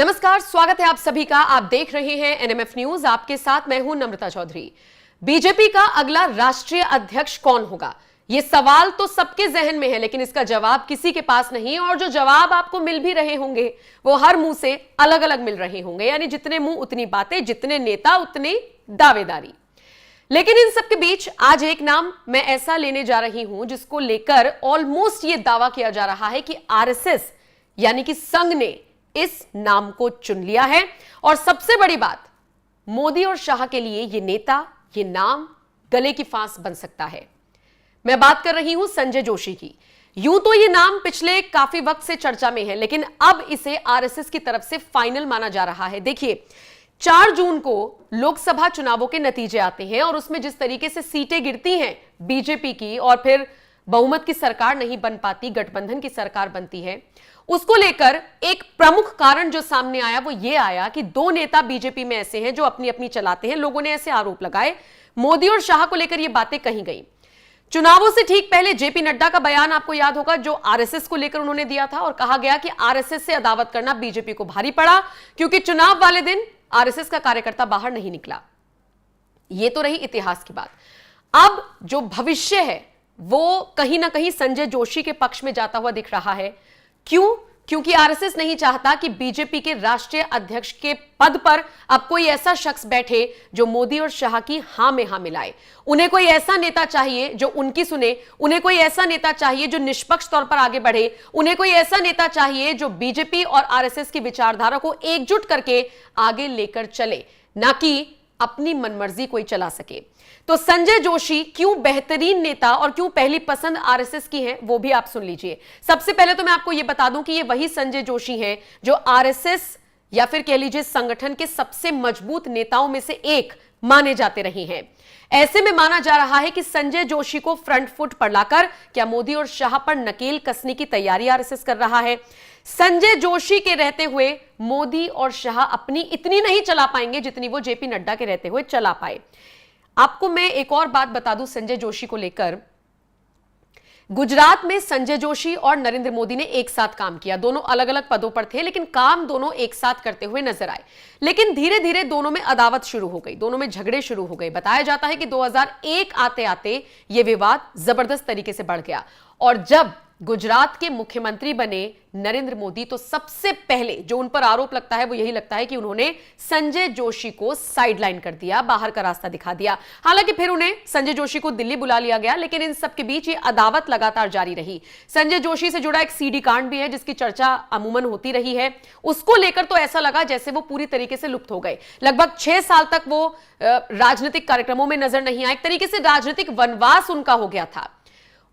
नमस्कार, स्वागत है आप सभी का। आप देख रहे हैं एनएमएफ न्यूज। आपके साथ मैं हूं नम्रता चौधरी। बीजेपी का अगला राष्ट्रीय अध्यक्ष कौन होगा, यह सवाल तो सबके जहन में है, लेकिन इसका जवाब किसी के पास नहीं। और जो जवाब आपको मिल भी रहे होंगे वो हर मुंह से अलग अलग मिल रहे होंगे, यानी जितने मुंह उतनी बातें, जितने नेता उतनी दावेदारी। लेकिन इन सबके बीच आज एक नाम मैं ऐसा लेने जा रही हूं जिसको लेकर ऑलमोस्ट ये दावा किया जा रहा है कि आरएसएस यानी कि संघ ने इस नाम को चुन लिया है। और सबसे बड़ी बात, मोदी और शाह के लिए यह नेता, यह नाम गले की फांस बन सकता है। मैं बात कर रही हूं संजय जोशी की। यूं तो यह नाम पिछले काफी वक्त से चर्चा में है, लेकिन अब इसे आरएसएस की तरफ से फाइनल माना जा रहा है। देखिए, 4 जून को लोकसभा चुनावों के नतीजे आते हैं और उसमें जिस तरीके से सीटें गिरती हैं बीजेपी की और फिर बहुमत की सरकार नहीं बन पाती, गठबंधन की सरकार बनती है, उसको लेकर एक प्रमुख कारण जो सामने आया वो ये आया कि 2 नेता बीजेपी में ऐसे हैं जो अपनी अपनी चलाते हैं। लोगों ने ऐसे आरोप लगाए, मोदी और शाह को लेकर ये बातें कही गई। चुनावों से ठीक पहले जेपी नड्डा का बयान आपको याद होगा, जो आरएसएस को लेकर उन्होंने दिया था, और कहा गया कि आरएसएस से अदावत करना बीजेपी को भारी पड़ा क्योंकि चुनाव वाले दिन आरएसएस का कार्यकर्ता बाहर नहीं निकला। यह तो रही इतिहास की बात। अब जो भविष्य है वो कहीं ना कहीं संजय जोशी के पक्ष में जाता हुआ दिख रहा है। क्यों? क्योंकि आरएसएस नहीं चाहता कि बीजेपी के राष्ट्रीय अध्यक्ष के पद पर अब कोई ऐसा शख्स बैठे जो मोदी और शाह की हां में हां मिलाए। उन्हें कोई ऐसा नेता चाहिए जो उनकी सुने, उन्हें कोई ऐसा नेता चाहिए जो निष्पक्ष तौर पर आगे बढ़े, उन्हें कोई ऐसा नेता चाहिए जो बीजेपी और आरएसएस की विचारधारा को एकजुट करके आगे लेकर चले, ना कि अपनी मनमर्जी कोई चला सके। तो संजय जोशी क्यों बेहतरीन नेता और क्यों पहली पसंद आरएसएस की है, वो भी आप सुन लीजिए। सबसे पहले तो मैं आपको यह बता दूं कि ये वही संजय जोशी हैं जो आरएसएस या फिर कह लीजिए संगठन के सबसे मजबूत नेताओं में से एक माने जाते रहे हैं। ऐसे में माना जा रहा है कि संजय जोशी को फ्रंट फुट पर लाकर क्या मोदी और शाह पर नकेल कसने की तैयारी आरएसएस कर रहा है। संजय जोशी के रहते हुए मोदी और शाह अपनी इतनी नहीं चला पाएंगे जितनी वो जेपी नड्डा के रहते हुए चला पाए। आपको मैं एक और बात बता दूं संजय जोशी को लेकर। गुजरात में संजय जोशी और नरेंद्र मोदी ने एक साथ काम किया। दोनों अलग अलग पदों पर थे, लेकिन काम दोनों एक साथ करते हुए नजर आए। लेकिन धीरे धीरे दोनों में अदावत शुरू हो गई, दोनों में झगड़े शुरू हो गए। बताया जाता है कि 2001 आते आते यह विवाद जबरदस्त तरीके से बढ़ गया। और जब गुजरात के मुख्यमंत्री बने नरेंद्र मोदी, तो सबसे पहले जो उन पर आरोप लगता है वो यही लगता है कि उन्होंने संजय जोशी को साइडलाइन कर दिया, बाहर का रास्ता दिखा दिया। हालांकि फिर उन्हें संजय जोशी को दिल्ली बुला लिया गया, लेकिन इन सब के बीच ये अदावत लगातार जारी रही। संजय जोशी से जुड़ा एक सीडी कांड भी है जिसकी चर्चा अमूमन होती रही है। उसको लेकर तो ऐसा लगा जैसे वो पूरी तरीके से लुप्त हो गए। लगभग 6 साल तक वो राजनीतिक कार्यक्रमों में नजर नहीं आए। एक तरीके से राजनीतिक वनवास उनका हो गया था।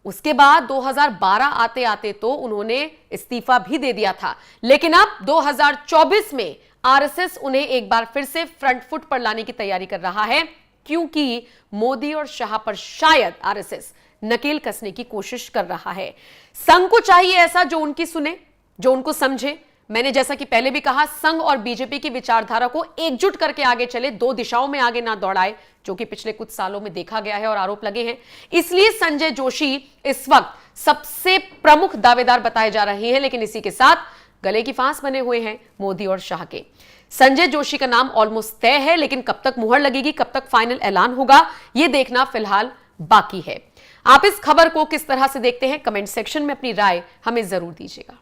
उसके बाद 2012 आते आते तो उन्होंने इस्तीफा भी दे दिया था। लेकिन अब 2024 में आरएसएस उन्हें एक बार फिर से फ्रंट फुट पर लाने की तैयारी कर रहा है, क्योंकि मोदी और शाह पर शायद आरएसएस नकेल कसने की कोशिश कर रहा है। संघ को चाहिए ऐसा जो उनकी सुने, जो उनको समझे। मैंने जैसा कि पहले भी कहा, संघ और बीजेपी की विचारधारा को एकजुट करके आगे चले, 2 दिशाओं में आगे ना दौड़ाए, जो कि पिछले कुछ सालों में देखा गया है और आरोप लगे हैं। इसलिए संजय जोशी इस वक्त सबसे प्रमुख दावेदार बताए जा रहे हैं, लेकिन इसी के साथ गले की फांस बने हुए हैं मोदी और शाह के। संजय जोशी का नाम ऑलमोस्ट तय है, लेकिन कब तक मुहर लगेगी, कब तक फाइनल ऐलान होगा, यह देखना फिलहाल बाकी है। आप इस खबर को किस तरह से देखते हैं, कमेंट सेक्शन में अपनी राय हमें जरूर दीजिएगा।